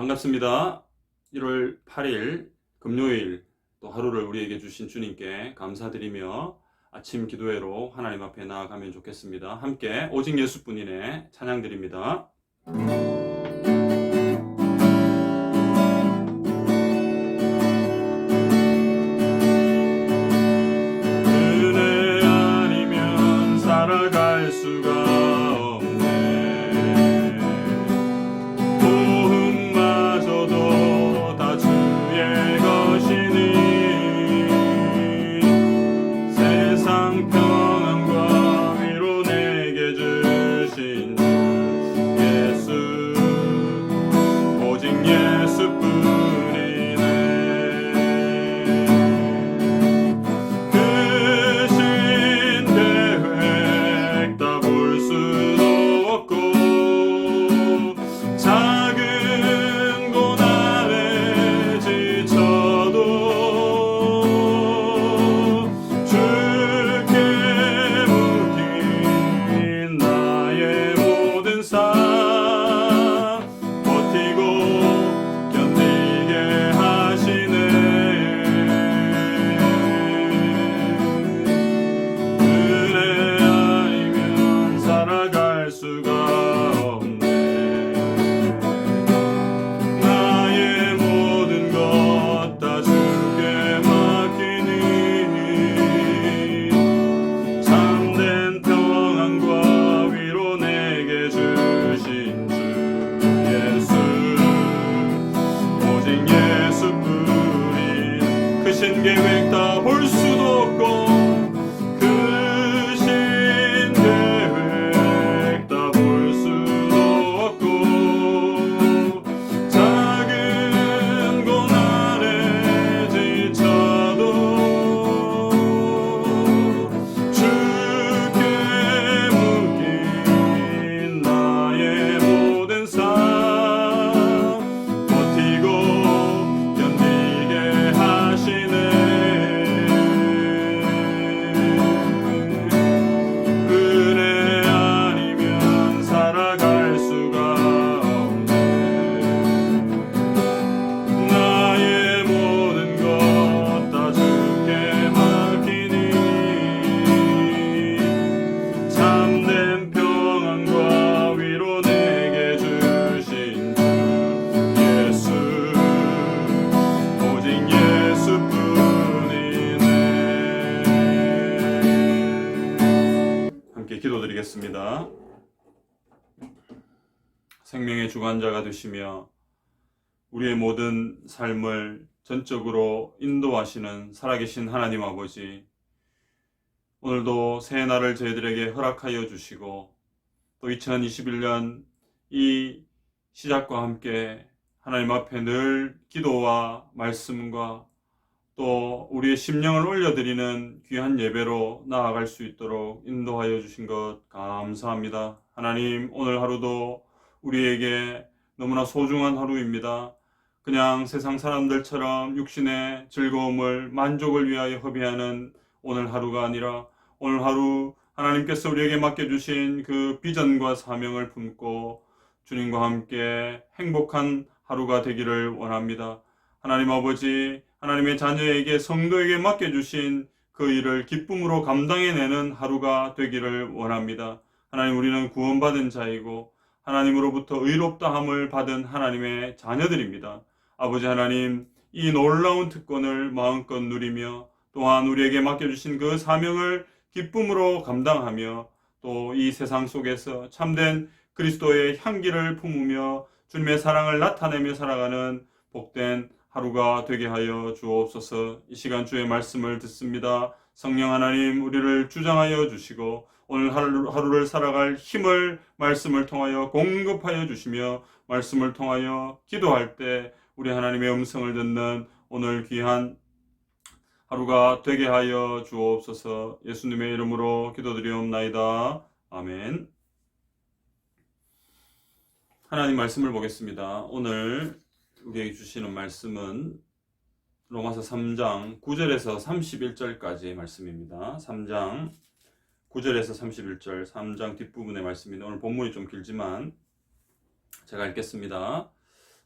반갑습니다. 1월 8일 금요일 또 하루를 우리에게 주신 주님께 감사드리며 아침 기도회로 하나님 앞에 나아가면 좋겠습니다. 함께 오직 예수뿐이네 찬양드립니다. 은혜 아니면 살아갈 수가 계획 다 볼 수도 없고 크신 계획 다 볼 수도 없고 작은 고난에 지쳐도 주께 묶인 나의 모든 삶 버티고 견디게 하시네. 기도드리겠습니다. 생명의 주관자가 되시며 우리의 모든 삶을 전적으로 인도하시는 살아계신 하나님 아버지, 오늘도 새 날을 저희들에게 허락하여 주시고 또 2021년 이 시작과 함께 하나님 앞에 늘 기도와 말씀과 또 우리의 심령을 올려드리는 귀한 예배로 나아갈 수 있도록 인도하여 주신 것 감사합니다. 하나님, 오늘 하루도 우리에게 너무나 소중한 하루입니다. 그냥 세상 사람들처럼 육신의 즐거움을 만족을 위하여 허비하는 오늘 하루가 아니라 오늘 하루 하나님께서 우리에게 맡겨주신 그 비전과 사명을 품고 주님과 함께 행복한 하루가 되기를 원합니다. 하나님 아버지, 하나님의 자녀에게 성도에게 맡겨주신 그 일을 기쁨으로 감당해내는 하루가 되기를 원합니다. 하나님, 우리는 구원받은 자이고 하나님으로부터 의롭다함을 받은 하나님의 자녀들입니다. 아버지 하나님, 이 놀라운 특권을 마음껏 누리며 또한 우리에게 맡겨주신 그 사명을 기쁨으로 감당하며 또 이 세상 속에서 참된 그리스도의 향기를 품으며 주님의 사랑을 나타내며 살아가는 복된 하루가 되게 하여 주옵소서. 이 시간 주의 말씀을 듣습니다. 성령 하나님, 우리를 주장하여 주시고 오늘 하루를 살아갈 힘을 말씀을 통하여 공급하여 주시며 말씀을 통하여 기도할 때 우리 하나님의 음성을 듣는 오늘 귀한 하루가 되게 하여 주옵소서. 예수님의 이름으로 기도드리옵나이다. 아멘. 하나님 말씀을 보겠습니다. 오늘 우리에게 주시는 말씀은 로마서 3장 9절에서 31절까지의 말씀입니다. 3장 9절에서 31절, 3장 뒷부분의 말씀입니다. 오늘 본문이 좀 길지만 제가 읽겠습니다.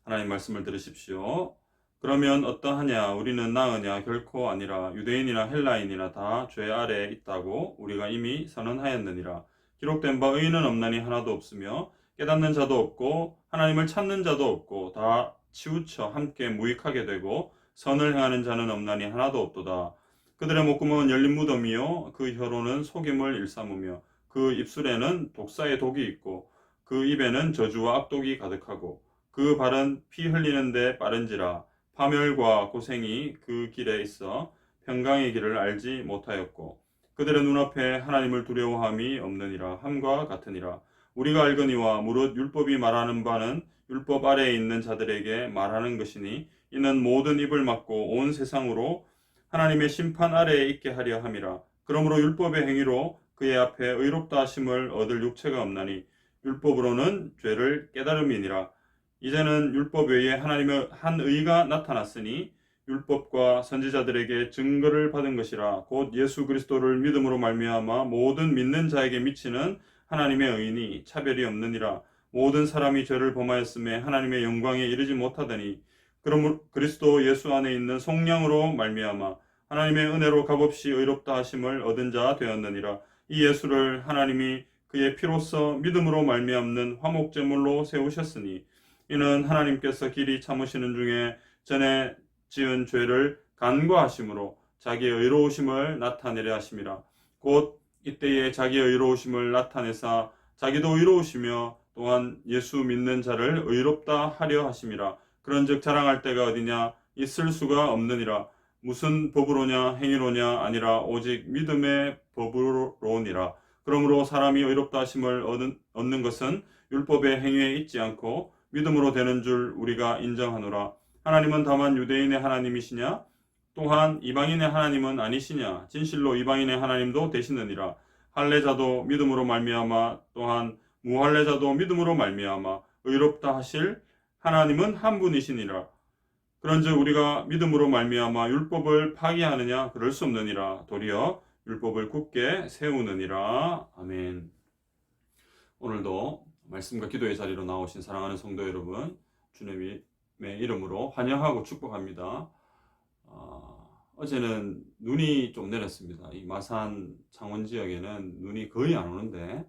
하나님 말씀을 들으십시오. 그러면 어떠하냐? 우리는 나으냐? 결코 아니라 유대인이나 헬라인이나 다 죄 아래에 있다고 우리가 이미 선언하였느니라. 기록된 바 의인은 없나니 하나도 없으며 깨닫는 자도 없고 하나님을 찾는 자도 없고 다 치우쳐 함께 무익하게 되고 선을 행하는 자는 없나니 하나도 없도다. 그들의 목구멍은 열린 무덤이요 그 혀로는 속임을 일삼으며 그 입술에는 독사의 독이 있고 그 입에는 저주와 악독이 가득하고 그 발은 피 흘리는데 빠른지라. 파멸과 고생이 그 길에 있어 평강의 길을 알지 못하였고 그들의 눈앞에 하나님을 두려워함이 없느니라. 함과 같으니라. 우리가 알거니와 무릇 율법이 말하는 바는 율법 아래에 있는 자들에게 말하는 것이니 이는 모든 입을 막고 온 세상으로 하나님의 심판 아래에 있게 하려 함이라. 그러므로 율법의 행위로 그의 앞에 의롭다 하심을 얻을 육체가 없나니 율법으로는 죄를 깨달음이니라. 이제는 율법 외에 하나님의 한 의가 나타났으니 율법과 선지자들에게 증거를 받은 것이라. 곧 예수 그리스도를 믿음으로 말미암아 모든 믿는 자에게 미치는 하나님의 의인이 차별이 없느니라. 모든 사람이 죄를 범하였음에 하나님의 영광에 이르지 못하더니 그러므로 그리스도 예수 안에 있는 속량으로 말미암아 하나님의 은혜로 값없이 의롭다 하심을 얻은 자 되었느니라. 이 예수를 하나님이 그의 피로써 믿음으로 말미암는 화목제물로 세우셨으니 이는 하나님께서 길이 참으시는 중에 전에 지은 죄를 간과하심으로 자기의 의로우심을 나타내려 하심이라. 곧 이때에 자기의 의로우심을 나타내사 자기도 의로우시며 또한 예수 믿는 자를 의롭다 하려 하심이라. 그런즉 자랑할 때가 어디냐? 있을 수가 없느니라. 무슨 법으로냐? 행위로냐? 아니라 오직 믿음의 법으로니라. 그러므로 사람이 의롭다 하심을 얻는 것은 율법의 행위에 있지 않고 믿음으로 되는 줄 우리가 인정하노라. 하나님은 다만 유대인의 하나님이시냐? 또한 이방인의 하나님은 아니시냐? 진실로 이방인의 하나님도 되시느니라. 할례자도 믿음으로 말미암아 또한 무할례자도 믿음으로 말미암아 의롭다 하실 하나님은 한 분이시니라. 그런즉 우리가 믿음으로 말미암아 율법을 파기하느냐? 그럴 수 없느니라. 도리어 율법을 굳게 세우느니라. 아멘. 오늘도 말씀과 기도의 자리로 나오신 사랑하는 성도 여러분, 주님의 이름으로 환영하고 축복합니다. 어제는 눈이 좀 내렸습니다. 이 마산 창원 지역에는 눈이 거의 안 오는데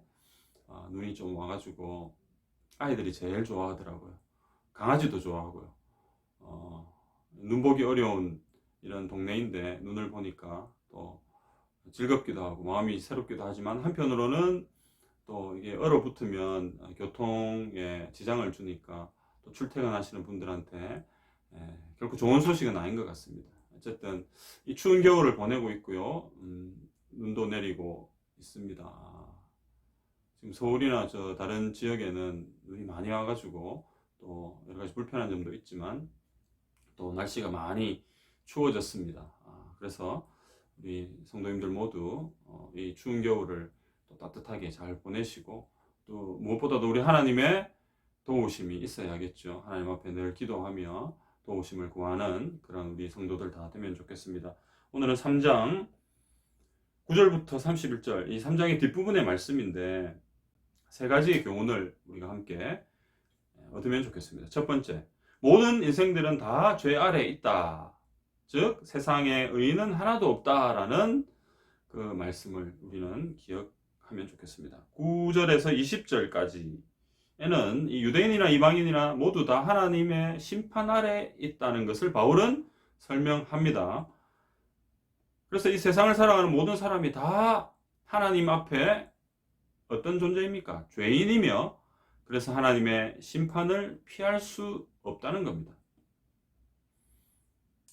눈이 좀 와가지고 아이들이 제일 좋아하더라고요. 강아지도 좋아하고요. 눈 보기 어려운 이런 동네인데 눈을 보니까 또 즐겁기도 하고 마음이 새롭기도 하지만 한편으로는 또 이게 얼어붙으면 교통에 지장을 주니까 또 출퇴근하시는 분들한테 결코 좋은 소식은 아닌 것 같습니다. 어쨌든 이 추운 겨울을 보내고 있고요. 눈도 내리고 있습니다. 지금 서울이나 저 다른 지역에는 눈이 많이 와가지고 또 여러 가지 불편한 점도 있지만 또 날씨가 많이 추워졌습니다. 그래서 우리 성도님들 모두 이 추운 겨울을 또 따뜻하게 잘 보내시고 또 무엇보다도 우리 하나님의 도우심이 있어야겠죠. 하나님 앞에 늘 기도하며 도우심을 구하는 그런 우리 성도들 다 되면 좋겠습니다. 오늘은 3장 9절부터 31절 이 3장의 뒷부분의 말씀인데 세 가지의 교훈을 우리가 함께 얻으면 좋겠습니다. 첫 번째, 모든 인생들은 다 죄 아래에 있다. 즉 세상에 의인은 하나도 없다라는 그 말씀을 우리는 기억하면 좋겠습니다. 9절에서 20절까지에는 이 유대인이나 이방인이나 모두 다 하나님의 심판 아래에 있다는 것을 바울은 설명합니다. 그래서 이 세상을 살아가는 모든 사람이 다 하나님 앞에 어떤 존재입니까? 죄인이며 그래서 하나님의 심판을 피할 수 없다는 겁니다.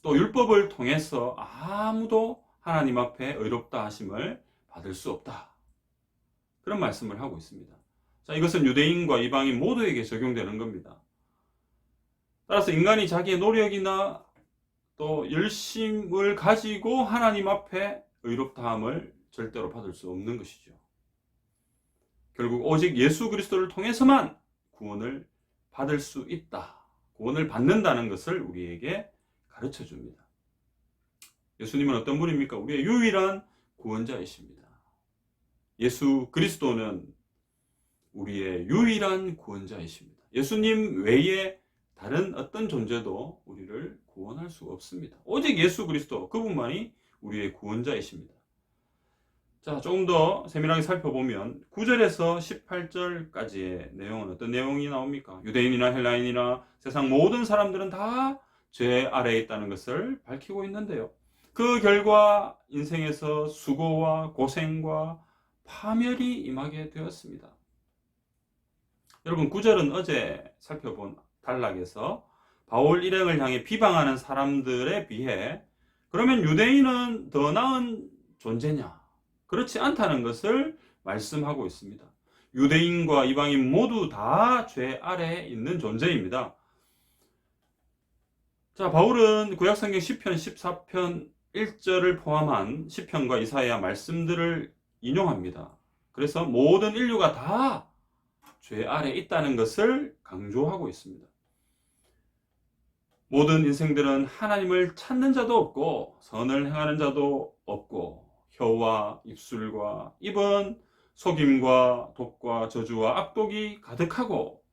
또 율법을 통해서 아무도 하나님 앞에 의롭다 하심을 받을 수 없다. 그런 말씀을 하고 있습니다. 자, 이것은 유대인과 이방인 모두에게 적용되는 겁니다. 따라서 인간이 자기의 노력이나 또 열심을 가지고 하나님 앞에 의롭다함을 절대로 받을 수 없는 것이죠. 결국 오직 예수 그리스도를 통해서만 구원을 받을 수 있다. 구원을 받는다는 것을 우리에게 가르쳐 줍니다. 예수님은 어떤 분입니까? 우리의 유일한 구원자이십니다. 예수 그리스도는 우리의 유일한 구원자이십니다. 예수님 외에 다른 어떤 존재도 우리를 구원할 수가 없습니다. 오직 예수 그리스도 그분만이 우리의 구원자이십니다. 자, 조금 더 세밀하게 살펴보면 9절에서 18절까지의 내용은 어떤 내용이 나옵니까? 유대인이나 헬라인이나 세상 모든 사람들은 다 죄 아래에 있다는 것을 밝히고 있는데요. 그 결과 인생에서 수고와 고생과 파멸이 임하게 되었습니다. 여러분 9절은 어제 살펴본 단락에서 바울 일행을 향해 비방하는 사람들에 비해 그러면 유대인은 더 나은 존재냐? 그렇지 않다는 것을 말씀하고 있습니다. 유대인과 이방인 모두 다 죄 아래에 있는 존재입니다. 자, 바울은 구약성경 시편 14편 1절을 포함한 시편과 이사야 말씀들을 인용합니다. 그래서 모든 인류가 다 죄 아래에 있다는 것을 강조하고 있습니다. 모든 인생들은 하나님을 찾는 자도 없고 선을 행하는 자도 없고 혀와 입술과 입은 속임과 독과 저주와 악독이 가득하고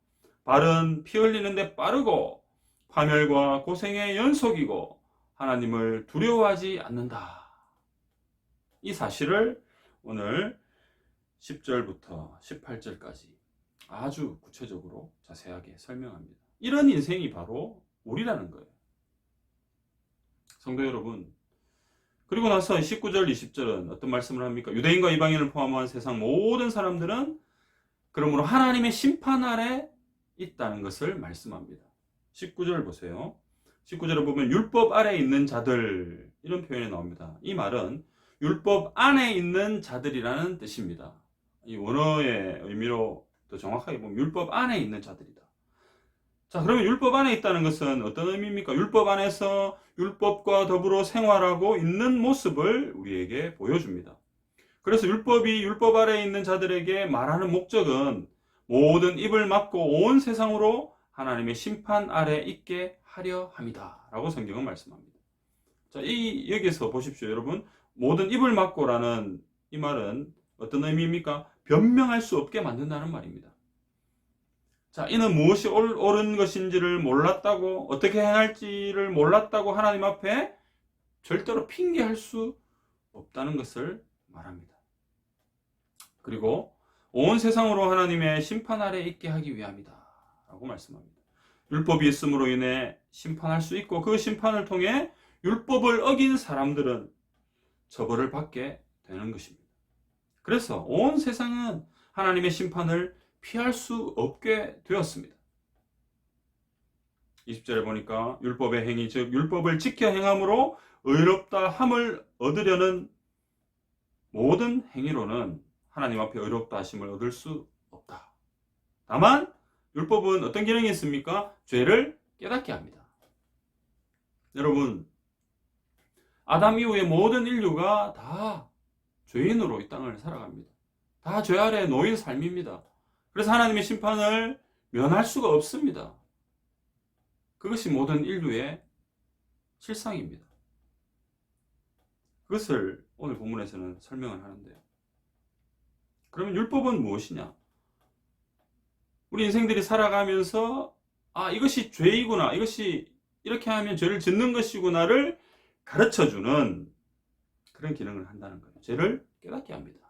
발은 피 흘리는데 빠르고 파멸과 고생의 연속이고 하나님을 두려워하지 않는다. 이 사실을 오늘 10절부터 18절까지 아주 구체적으로 자세하게 설명합니다. 이런 인생이 바로 우리라는 거예요. 성도 여러분, 그리고 나서 19절, 20절은 어떤 말씀을 합니까? 유대인과 이방인을 포함한 세상 모든 사람들은 그러므로 하나님의 심판 아래 있다는 것을 말씀합니다. 19절 보세요. 19절을 보면 율법 아래 있는 자들 이런 표현이 나옵니다. 이 말은 율법 안에 있는 자들이라는 뜻입니다. 이 원어의 의미로 더 정확하게 보면 율법 안에 있는 자들이다. 자, 그러면 율법 안에 있다는 것은 어떤 의미입니까? 율법 안에서 율법과 더불어 생활하고 있는 모습을 우리에게 보여줍니다. 그래서 율법이 율법 아래에 있는 자들에게 말하는 목적은 모든 입을 막고 온 세상으로 하나님의 심판 아래 있게 하려 함이다 라고 성경은 말씀합니다. 자, 여기서 보십시오. 여러분, 모든 입을 막고라는 이 말은 어떤 의미입니까? 변명할 수 없게 만든다는 말입니다. 자, 이는 무엇이 옳은 것인지를 몰랐다고, 어떻게 행할지를 몰랐다고 하나님 앞에 절대로 핑계할 수 없다는 것을 말합니다. 그리고 온 세상으로 하나님의 심판 아래 있게 하기 위함이다 라고 말씀합니다. 율법이 있음으로 인해 심판할 수 있고 그 심판을 통해 율법을 어긴 사람들은 처벌을 받게 되는 것입니다. 그래서 온 세상은 하나님의 심판을 피할 수 없게 되었습니다. 20절에 보니까 율법의 행위, 즉 율법을 지켜 행함으로 의롭다 함을 얻으려는 모든 행위로는 하나님 앞에 의롭다 하심을 얻을 수 없다. 다만 율법은 어떤 기능이 있습니까? 죄를 깨닫게 합니다. 여러분, 아담 이후의 모든 인류가 다 죄인으로 이 땅을 살아갑니다. 다 죄 아래 놓인 삶입니다. 그래서 하나님의 심판을 면할 수가 없습니다. 그것이 모든 인류의 실상입니다. 그것을 오늘 본문에서는 설명을 하는데요. 그러면 율법은 무엇이냐? 우리 인생들이 살아가면서 이것이 죄이구나, 이것이 이렇게 하면 죄를 짓는 것이구나를 가르쳐주는 그런 기능을 한다는 거예요. 죄를 깨닫게 합니다.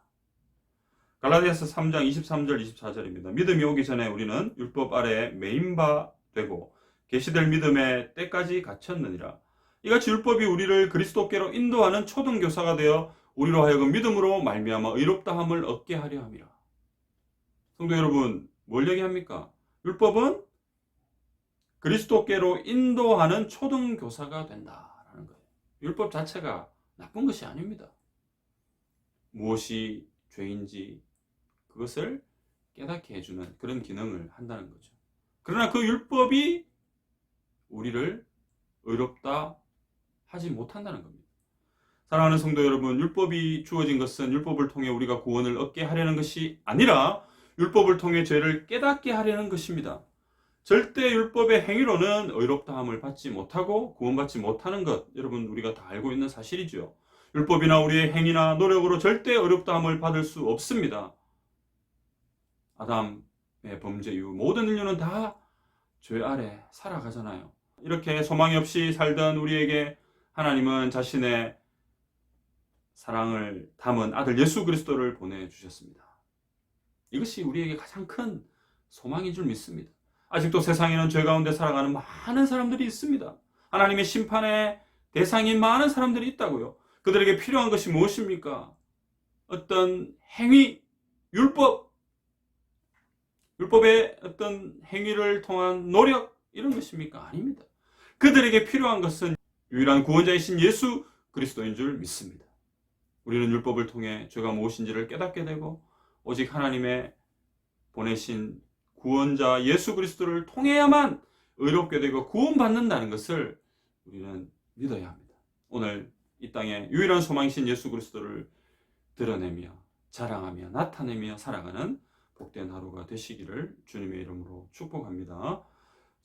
갈라디아서 3장 23절 24절입니다. 믿음이 오기 전에 우리는 율법 아래에 매인 바 되고 계시될 믿음의 때까지 갇혔느니라. 이같이 율법이 우리를 그리스도께로 인도하는 초등교사가 되어 우리로 하여금 믿음으로 말미암아 의롭다함을 얻게 하려 함이라. 성도 여러분, 뭘 얘기합니까? 율법은 그리스도께로 인도하는 초등교사가 된다라는 거예요. 율법 자체가 나쁜 것이 아닙니다. 무엇이 죄인지 그것을 깨닫게 해주는 그런 기능을 한다는 거죠. 그러나 그 율법이 우리를 의롭다 하지 못한다는 겁니다. 사랑하는 성도 여러분, 율법이 주어진 것은 율법을 통해 우리가 구원을 얻게 하려는 것이 아니라 율법을 통해 죄를 깨닫게 하려는 것입니다. 절대 율법의 행위로는 의롭다함을 받지 못하고 구원받지 못하는 것, 여러분 우리가 다 알고 있는 사실이죠. 율법이나 우리의 행위나 노력으로 절대 의롭다함을 받을 수 없습니다. 아담의 범죄 이후 모든 인류는 다 죄 아래 살아가잖아요. 이렇게 소망이 없이 살던 우리에게 하나님은 자신의 사랑을 담은 아들 예수 그리스도를 보내주셨습니다. 이것이 우리에게 가장 큰 소망인 줄 믿습니다. 아직도 세상에는 죄 가운데 살아가는 많은 사람들이 있습니다. 하나님의 심판의 대상인 많은 사람들이 있다고요. 그들에게 필요한 것이 무엇입니까? 어떤 행위, 율법의 어떤 행위를 통한 노력, 이런 것입니까? 아닙니다. 그들에게 필요한 것은 유일한 구원자이신 예수 그리스도인 줄 믿습니다. 우리는 율법을 통해 죄가 무엇인지를 깨닫게 되고 오직 하나님의 보내신 구원자 예수 그리스도를 통해야만 의롭게 되고 구원받는다는 것을 우리는 믿어야 합니다. 오늘 이 땅에 유일한 소망이신 예수 그리스도를 드러내며 자랑하며 나타내며 살아가는 복된 하루가 되시기를 주님의 이름으로 축복합니다.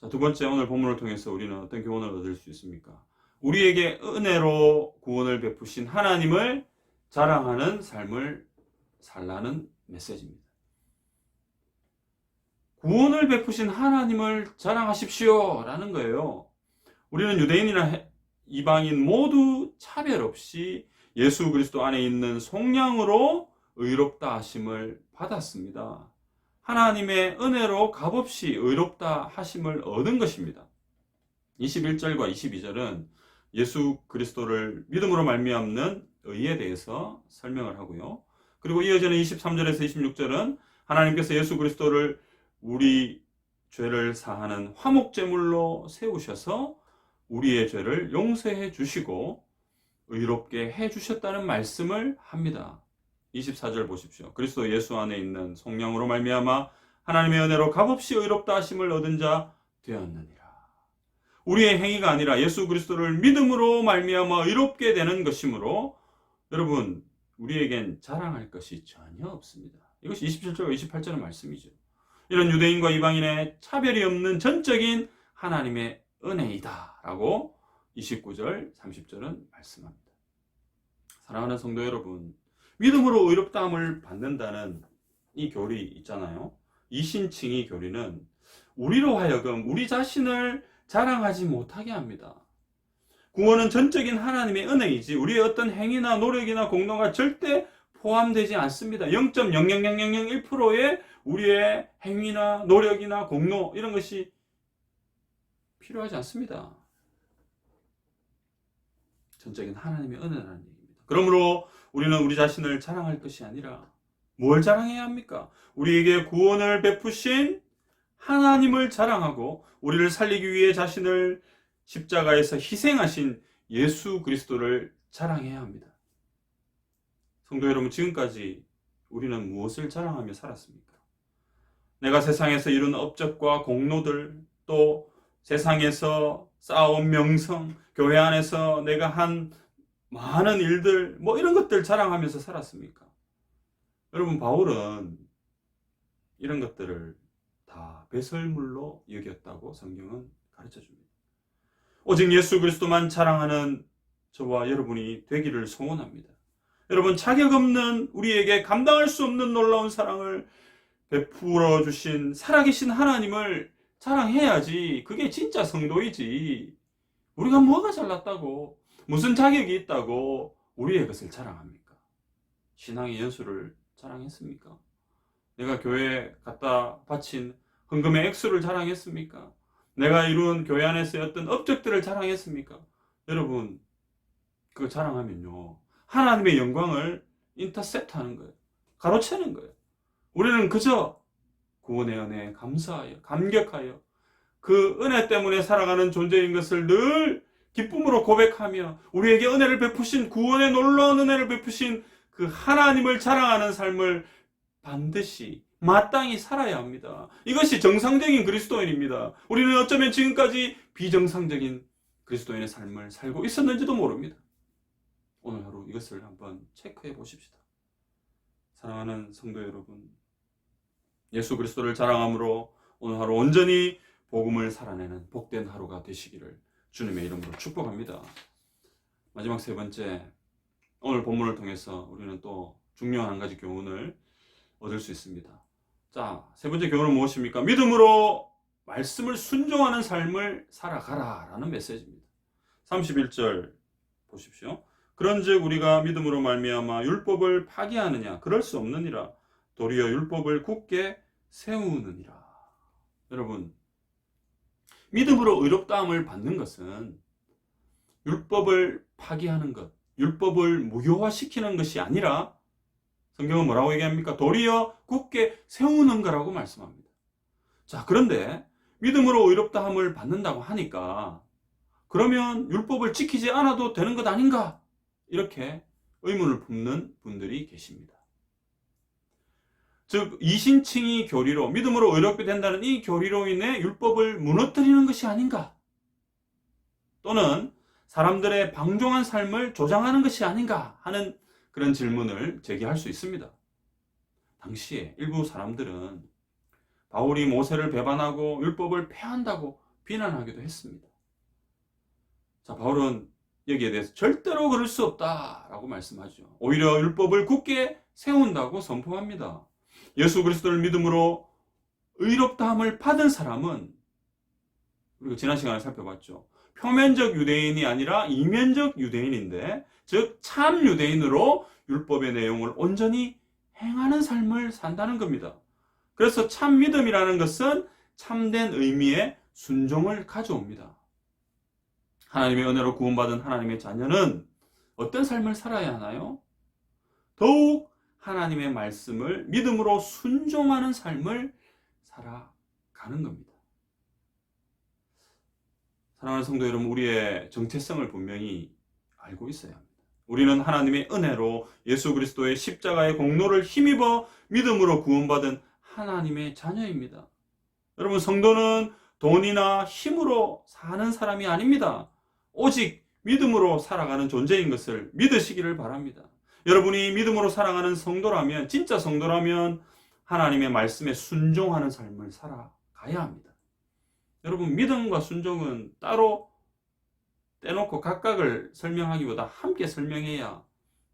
자, 두 번째, 오늘 본문을 통해서 우리는 어떤 교훈을 얻을 수 있습니까? 우리에게 은혜로 구원을 베푸신 하나님을 자랑하는 삶을 살라는 메시지입니다. 구원을 베푸신 하나님을 자랑하십시오 라는 거예요. 우리는 유대인이나 이방인 모두 차별 없이 예수 그리스도 안에 있는 속량으로 의롭다 하심을 받았습니다. 하나님의 은혜로 값없이 의롭다 하심을 얻은 것입니다. 21절과 22절은 예수 그리스도를 믿음으로 말미암는 의에 대해서 설명을 하고요. 그리고 이어지는 23절에서 26절은 하나님께서 예수 그리스도를 우리 죄를 사하는 화목제물로 세우셔서 우리의 죄를 용서해 주시고 의롭게 해 주셨다는 말씀을 합니다. 24절 보십시오. 그리스도 예수 안에 있는 성령으로 말미암아 하나님의 은혜로 값없이 의롭다 하심을 얻은 자 되었느니라. 우리의 행위가 아니라 예수 그리스도를 믿음으로 말미암아 의롭게 되는 것이므로 여러분, 우리에겐 자랑할 것이 전혀 없습니다. 이것이 27절과 28절의 말씀이죠. 이런 유대인과 이방인의 차별이 없는 전적인 하나님의 은혜이다 라고 29절, 30절은 말씀합니다. 사랑하는 성도 여러분, 믿음으로 의롭다함을 받는다는 이 교리 있잖아요. 이 신칭의 교리는 우리로 하여금 우리 자신을 자랑하지 못하게 합니다. 구원은 전적인 하나님의 은혜이지 우리의 어떤 행위나 노력이나 공로가 절대 포함되지 않습니다. 0.00001%의 우리의 행위나 노력이나 공로 이런 것이 필요하지 않습니다. 전적인 하나님의 은혜라는 얘기입니다. 그러므로 우리는 우리 자신을 자랑할 것이 아니라 뭘 자랑해야 합니까? 우리에게 구원을 베푸신 하나님을 자랑하고 우리를 살리기 위해 자신을 십자가에서 희생하신 예수 그리스도를 자랑해야 합니다. 성도 여러분, 지금까지 우리는 무엇을 자랑하며 살았습니까? 내가 세상에서 이룬 업적과 공로들, 또 세상에서 쌓아온 명성, 교회 안에서 내가 한 많은 일들, 이런 것들 자랑하면서 살았습니까? 여러분, 바울은 이런 것들을 다 배설물로 여겼다고 성경은 가르쳐 줍니다. 오직 예수 그리스도만 자랑하는 저와 여러분이 되기를 소원합니다. 여러분, 자격 없는 우리에게 감당할 수 없는 놀라운 사랑을 베풀어 주신 살아계신 하나님을 자랑해야지. 그게 진짜 성도이지. 우리가 뭐가 잘났다고, 무슨 자격이 있다고 우리의 것을 자랑합니까? 신앙의 연수를 자랑했습니까? 내가 교회에 갖다 바친 헌금의 액수를 자랑했습니까? 내가 이룬 교회 안에서의 어떤 업적들을 자랑했습니까? 여러분, 그거 자랑하면요, 하나님의 영광을 인터셉트하는 거예요. 가로채는 거예요. 우리는 그저 구원의 은혜에 감사하여, 감격하여 그 은혜 때문에 살아가는 존재인 것을 늘 기쁨으로 고백하며 우리에게 은혜를 베푸신, 구원의 놀라운 은혜를 베푸신 그 하나님을 자랑하는 삶을 반드시 마땅히 살아야 합니다. 이것이 정상적인 그리스도인입니다. 우리는 어쩌면 지금까지 비정상적인 그리스도인의 삶을 살고 있었는지도 모릅니다. 오늘 하루 이것을 한번 체크해 보십시다. 사랑하는 성도 여러분, 예수 그리스도를 자랑함으로 오늘 하루 온전히 복음을 살아내는 복된 하루가 되시기를 주님의 이름으로 축복합니다. 마지막 세 번째, 오늘 본문을 통해서 우리는 또 중요한 한 가지 교훈을 얻을 수 있습니다. 자, 세 번째 교훈은 무엇입니까? 믿음으로 말씀을 순종하는 삶을 살아가라 라는 메시지입니다. 31절 보십시오. 그런즉 우리가 믿음으로 말미암아 율법을 파기하느냐? 그럴 수 없느니라. 도리어 율법을 굳게 세우느니라. 여러분, 믿음으로 의롭다함을 받는 것은 율법을 파기하는 것, 율법을 무효화시키는 것이 아니라 성경은 뭐라고 얘기합니까? 도리어 굳게 세우는 거라고 말씀합니다. 자, 그런데 믿음으로 의롭다함을 받는다고 하니까 그러면 율법을 지키지 않아도 되는 것 아닌가? 이렇게 의문을 품는 분들이 계십니다. 즉 이신칭의 교리로 믿음으로 의롭게 된다는 이 교리로 인해 율법을 무너뜨리는 것이 아닌가? 또는 사람들의 방종한 삶을 조장하는 것이 아닌가 하는 그런 질문을 제기할 수 있습니다. 당시에 일부 사람들은 바울이 모세를 배반하고 율법을 폐한다고 비난하기도 했습니다. 자, 바울은 여기에 대해서 절대로 그럴 수 없다라고 말씀하죠. 오히려 율법을 굳게 세운다고 선포합니다. 예수 그리스도를 믿음으로 의롭다함을 받은 사람은 우리가 지난 시간에 살펴봤죠. 표면적 유대인이 아니라 이면적 유대인인데, 즉 참 유대인으로 율법의 내용을 온전히 행하는 삶을 산다는 겁니다. 그래서 참 믿음이라는 것은 참된 의미의 순종을 가져옵니다. 하나님의 은혜로 구원받은 하나님의 자녀는 어떤 삶을 살아야 하나요? 더욱 하나님의 말씀을 믿음으로 순종하는 삶을 살아가는 겁니다. 사랑하는 성도 여러분, 우리의 정체성을 분명히 알고 있어야 합니다. 우리는 하나님의 은혜로 예수 그리스도의 십자가의 공로를 힘입어 믿음으로 구원받은 하나님의 자녀입니다. 여러분, 성도는 돈이나 힘으로 사는 사람이 아닙니다. 오직 믿음으로 살아가는 존재인 것을 믿으시기를 바랍니다. 여러분이 믿음으로 살아가는 성도라면, 진짜 성도라면 하나님의 말씀에 순종하는 삶을 살아가야 합니다. 여러분, 믿음과 순종은 따로 떼놓고 각각을 설명하기보다 함께 설명해야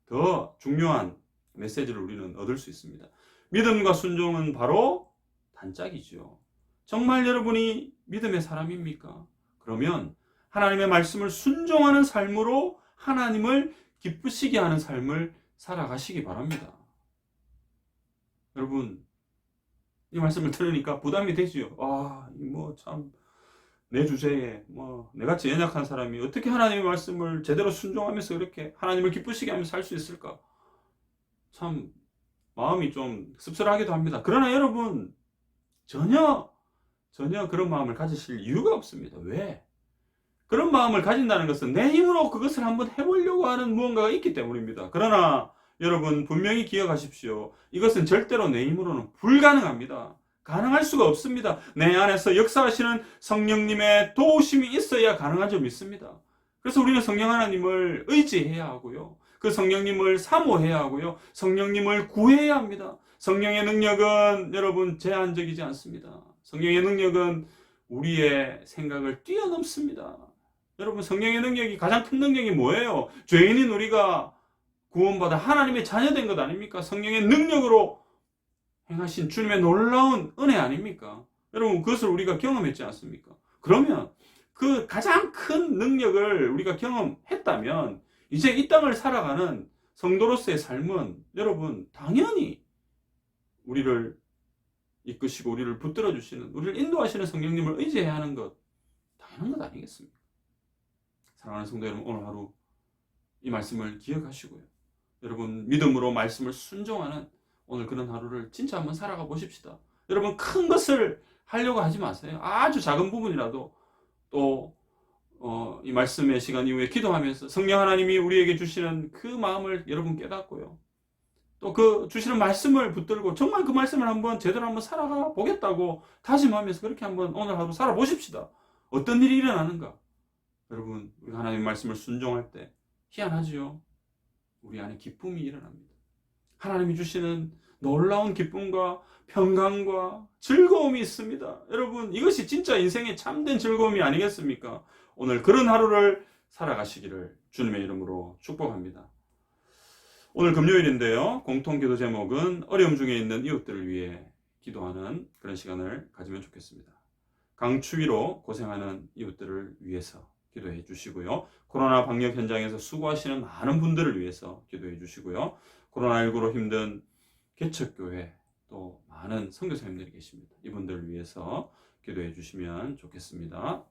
더 중요한 메시지를 우리는 얻을 수 있습니다. 믿음과 순종은 바로 단짝이죠. 정말 여러분이 믿음의 사람입니까? 그러면 하나님의 말씀을 순종하는 삶으로 하나님을 기쁘시게 하는 삶을 살아가시기 바랍니다. 여러분, 이 말씀을 들으니까 부담이 되지요. 참 내 주제에 내같이 연약한 사람이 어떻게 하나님의 말씀을 제대로 순종하면서 그렇게 하나님을 기쁘시게 하면서 살 수 있을까? 참 마음이 좀 씁쓸하기도 합니다. 그러나 여러분, 전혀 그런 마음을 가지실 이유가 없습니다. 왜? 그런 마음을 가진다는 것은 내 힘으로 그것을 한번 해보려고 하는 무언가가 있기 때문입니다. 그러나 여러분, 분명히 기억하십시오. 이것은 절대로 내 힘으로는 불가능합니다. 가능할 수가 없습니다. 내 안에서 역사하시는 성령님의 도우심이 있어야 가능한 줄 믿습니다. 그래서 우리는 성령 하나님을 의지해야 하고요. 그 성령님을 사모해야 하고요. 성령님을 구해야 합니다. 성령의 능력은 여러분 제한적이지 않습니다. 성령의 능력은 우리의 생각을 뛰어넘습니다. 여러분, 성령의 능력이, 가장 큰 능력이 뭐예요? 죄인인 우리가 구원받아 하나님의 자녀된 것 아닙니까? 성령의 능력으로 행하신 주님의 놀라운 은혜 아닙니까? 여러분, 그것을 우리가 경험했지 않습니까? 그러면 그 가장 큰 능력을 우리가 경험했다면 이제 이 땅을 살아가는 성도로서의 삶은 여러분 당연히 우리를 이끄시고 우리를 붙들어 주시는, 우리를 인도하시는 성령님을 의지해야 하는 것 당연한 것 아니겠습니까? 사랑하는 성도 여러분, 오늘 하루 이 말씀을 기억하시고요. 여러분, 믿음으로 말씀을 순종하는 오늘 그런 하루를 진짜 한번 살아가 보십시다. 여러분, 큰 것을 하려고 하지 마세요. 아주 작은 부분이라도 또 이 말씀의 시간 이후에 기도하면서 성령 하나님이 우리에게 주시는 그 마음을 여러분 깨닫고요. 또 그 주시는 말씀을 붙들고 정말 그 말씀을 한번 제대로 한번 살아가 보겠다고 다짐하면서 그렇게 한번 오늘 하루 살아보십시다. 어떤 일이 일어나는가? 여러분, 우리 하나님의 말씀을 순종할 때 희한하지요. 우리 안에 기쁨이 일어납니다. 하나님이 주시는 놀라운 기쁨과 평강과 즐거움이 있습니다. 여러분, 이것이 진짜 인생의 참된 즐거움이 아니겠습니까? 오늘 그런 하루를 살아가시기를 주님의 이름으로 축복합니다. 오늘 금요일인데요. 공통기도 제목은 어려움 중에 있는 이웃들을 위해 기도하는 그런 시간을 가지면 좋겠습니다. 강추위로 고생하는 이웃들을 위해서 기도해 주시고요. 코로나 방역 현장에서 수고하시는 많은 분들을 위해서 기도해 주시고요. 코로나19로 힘든 개척교회 또 많은 선교사님들이 계십니다. 이분들을 위해서 기도해 주시면 좋겠습니다.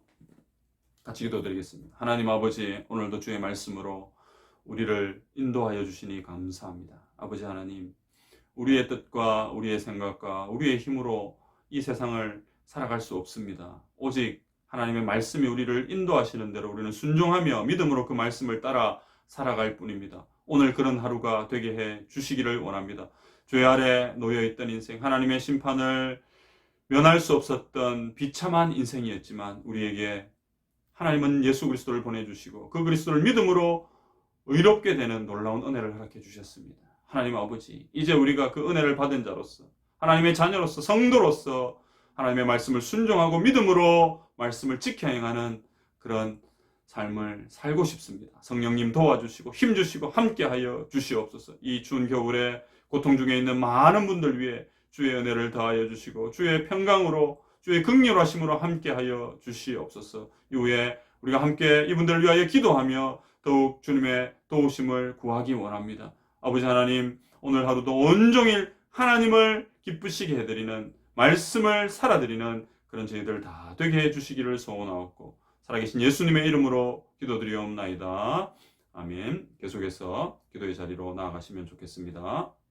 같이 기도드리겠습니다. 하나님 아버지, 오늘도 주의 말씀으로 우리를 인도하여 주시니 감사합니다. 아버지 하나님, 우리의 뜻과 우리의 생각과 우리의 힘으로 이 세상을 살아갈 수 없습니다. 오직 하나님의 말씀이 우리를 인도하시는 대로 우리는 순종하며 믿음으로 그 말씀을 따라 살아갈 뿐입니다. 오늘 그런 하루가 되게 해 주시기를 원합니다. 죄 아래 놓여있던 인생, 하나님의 심판을 면할 수 없었던 비참한 인생이었지만 우리에게 하나님은 예수 그리스도를 보내주시고 그 그리스도를 믿음으로 의롭게 되는 놀라운 은혜를 허락해 주셨습니다. 하나님 아버지, 이제 우리가 그 은혜를 받은 자로서 하나님의 자녀로서 성도로서 하나님의 말씀을 순종하고 믿음으로 말씀을 지켜 행하는 그런 삶을 살고 싶습니다. 성령님 도와주시고 힘주시고 함께하여 주시옵소서. 이 추운 겨울에 고통 중에 있는 많은 분들 위해 주의 은혜를 더하여 주시고 주의 평강으로 주의 긍휼하심으로 함께하여 주시옵소서. 이후에 우리가 함께 이분들을 위하여 기도하며 더욱 주님의 도우심을 구하기 원합니다. 아버지 하나님, 오늘 하루도 온종일 하나님을 기쁘시게 해드리는 말씀을 살아드리는 그런 저희들 다 되게 해주시기를 소원하옵고 살아계신 예수님의 이름으로 기도드리옵나이다. 아멘. 계속해서 기도의 자리로 나아가시면 좋겠습니다.